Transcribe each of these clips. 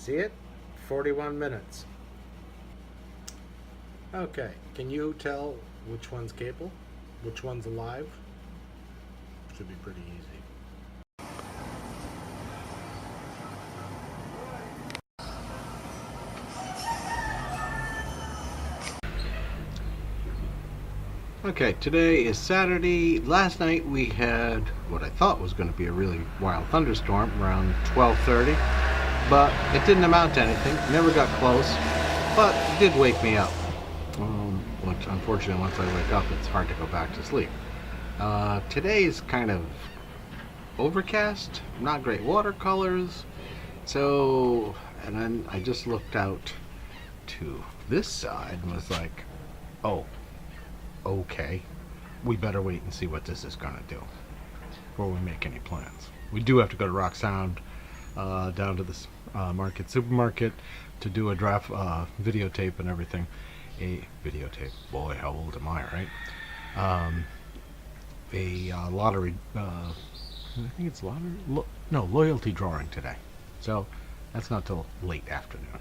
See it? 41 minutes. Okay, can you tell which one's cable? Which one's alive? Should be pretty easy. Okay, today is Saturday. Last night we had what I thought was going to be a really wild thunderstorm around 12:30, but it didn't amount to anything. Never got close, but it did wake me up. Which unfortunately, once I wake up, it's hard to go back to sleep. Today's kind of overcast, not great watercolors. So, and then I just looked out to this side and was like, oh, okay, we better wait and see what this is gonna do before we make any plans. We do have to go to Rock Sound, down to this supermarket to do a draft videotape and everything. A videotape, boy, how old am I, right? A lottery, I think it's lottery, loyalty drawing today. So that's not till late afternoon.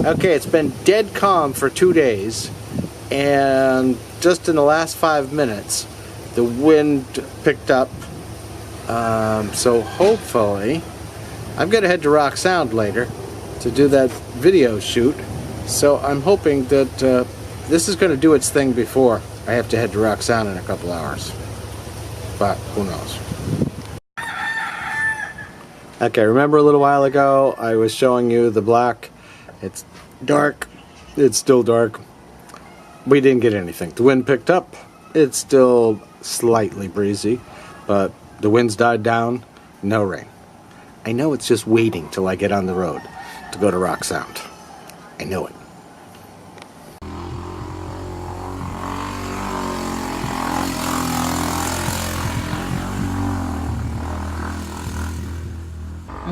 Okay, it's been dead calm for 2 days, and just in the last 5 minutes the wind picked up, so hopefully I'm gonna head to Rock Sound later to do that video shoot, so I'm hoping that this is gonna do its thing before I have to head to Rock Sound in a couple hours, but who knows. Okay, remember a little while ago I was showing you the black? It's dark. It's still dark. We didn't get anything. The wind picked up. It's still slightly breezy, but the wind's died down. No rain. I know it's just waiting till I get on the road to go to Rock Sound. I know it.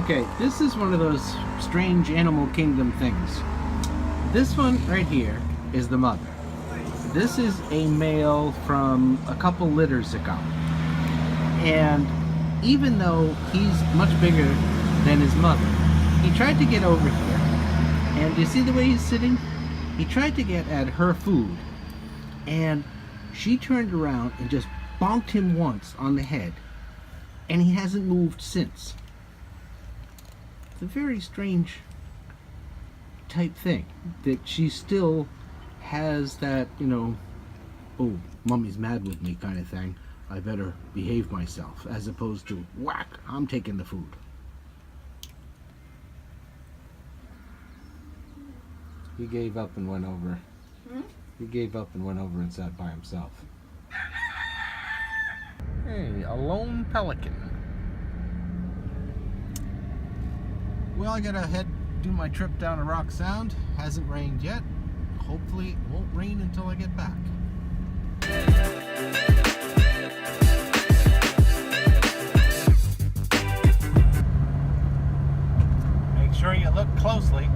Okay, this is one of those strange animal kingdom things. This one right here is the mother. This is a male from a couple litters ago. And even though he's much bigger than his mother, he tried to get over here. And you see the way he's sitting? He tried to get at her food. And she turned around and just bonked him once on the head. And he hasn't moved since. It's a very strange type thing that she still has that, you know, oh, mommy's mad with me kind of thing. I better behave myself, as opposed to whack, I'm taking the food. He gave up and went over. He gave up and went over and sat by himself. Hey, a lone pelican. Well, I gotta do my trip down to Rock Sound. Hasn't rained yet. Hopefully it won't rain until I get back. Make sure you look closely.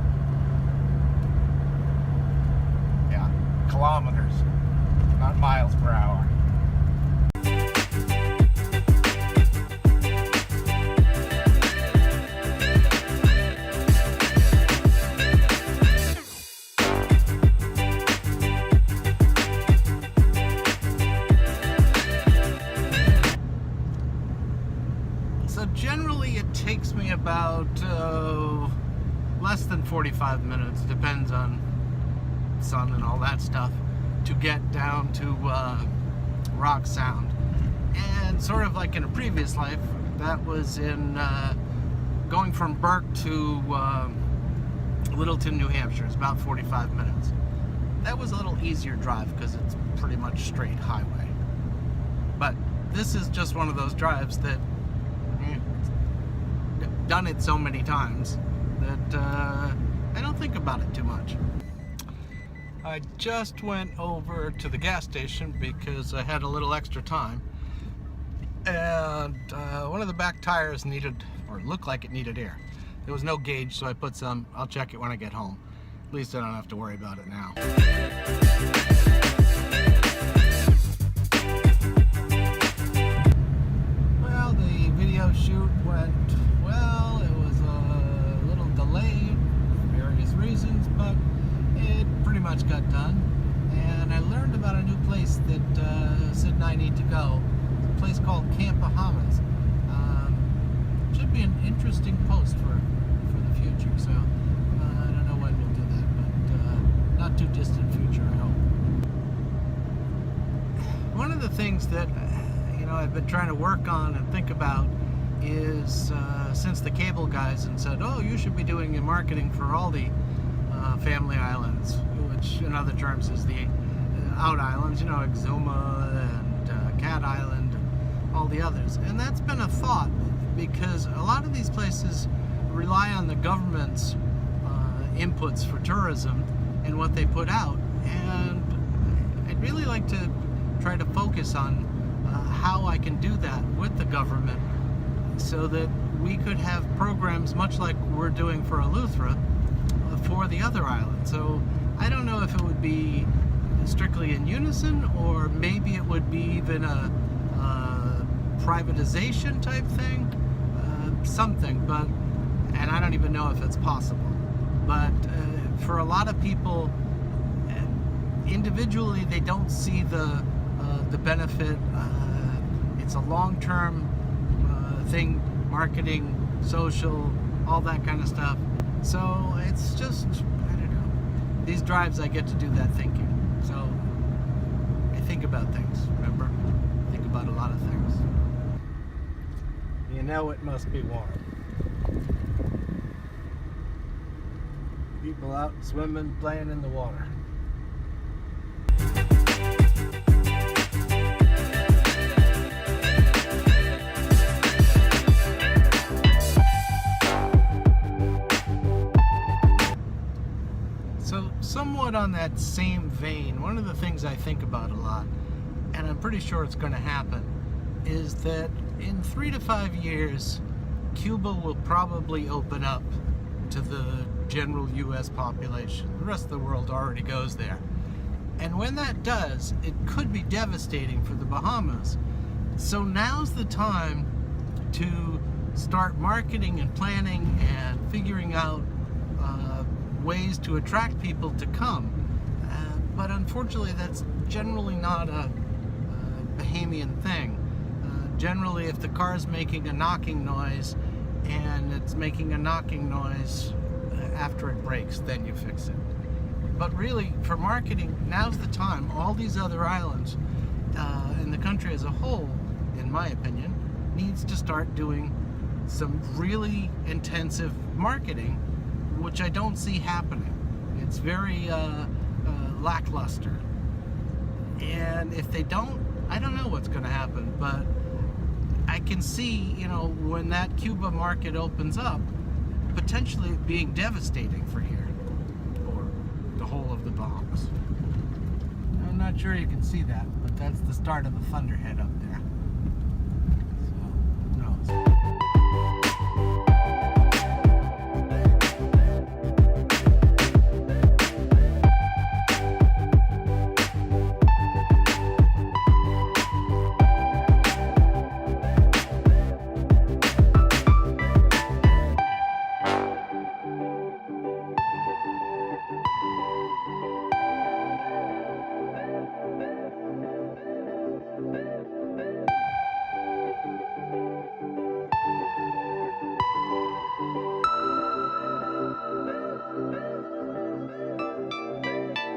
Yeah, kilometers, not miles per hour. Generally it takes me about less than 45 minutes, depends on sun and all that stuff, to get down to Rock Sound. And sort of like in a previous life, that was in going from Burke to Littleton, New Hampshire. It's about 45 minutes. That was a little easier drive because it's pretty much straight highway. But this is just one of those drives that done it so many times that I don't think about it too much. I just went over to the gas station because I had a little extra time, and one of the back tires needed, or looked like it needed air. There was no gauge, so I put some. I'll check it when I get home. At least I don't have to worry about it now. Well, the video shoot went well. It was a little delayed for various reasons, but it pretty much got done. And I learned about a new place that Sid and I need to go. It's a place called Camp Bahamas. Should be an interesting post for the future, so I don't know when we'll do that, but not too distant future, I hope. One of the things that I've been trying to work on and think about is since the cable guys and said, oh, you should be doing your marketing for all the family islands, which in other terms is the out islands, Exuma and Cat Island and all the others. And that's been a thought, because a lot of these places rely on the government's inputs for tourism and what they put out, and I'd really like to try to focus on how I can do that with the government so that we could have programs much like we're doing for Eleuthera for the other islands. So I don't know if it would be strictly in unison, or maybe it would be even a privatization type thing, something, and I don't even know if it's possible. But for a lot of people, individually, they don't see the benefit. It's a long-term thing, marketing, social, all that kind of stuff. So it's just, I don't know. These drives, I get to do that thinking. So I think about things, remember? I think about a lot of things. You know it must be warm. People out swimming, playing in the water. So, somewhat on that same vein, one of the things I think about a lot, and I'm pretty sure it's going to happen, is that in 3 to 5 years, Cuba will probably open up to the general U.S. population. The rest of the world already goes there. And when that does, it could be devastating for the Bahamas. So now's the time to start marketing and planning and figuring out ways to attract people to come. But unfortunately, that's generally not a Bahamian thing. Generally, if the car's making a knocking noise and it's making a knocking noise after it breaks, then you fix it. But really, for marketing, now's the time. All these other islands and the country as a whole, in my opinion, needs to start doing some really intensive marketing, which I don't see happening. It's very lackluster. And if they don't, I don't know what's going to happen, but I can see, when that Cuba market opens up, potentially being devastating for here, or the whole of the Bahamas. I'm not sure you can see that, but that's the start of a thunderhead up there.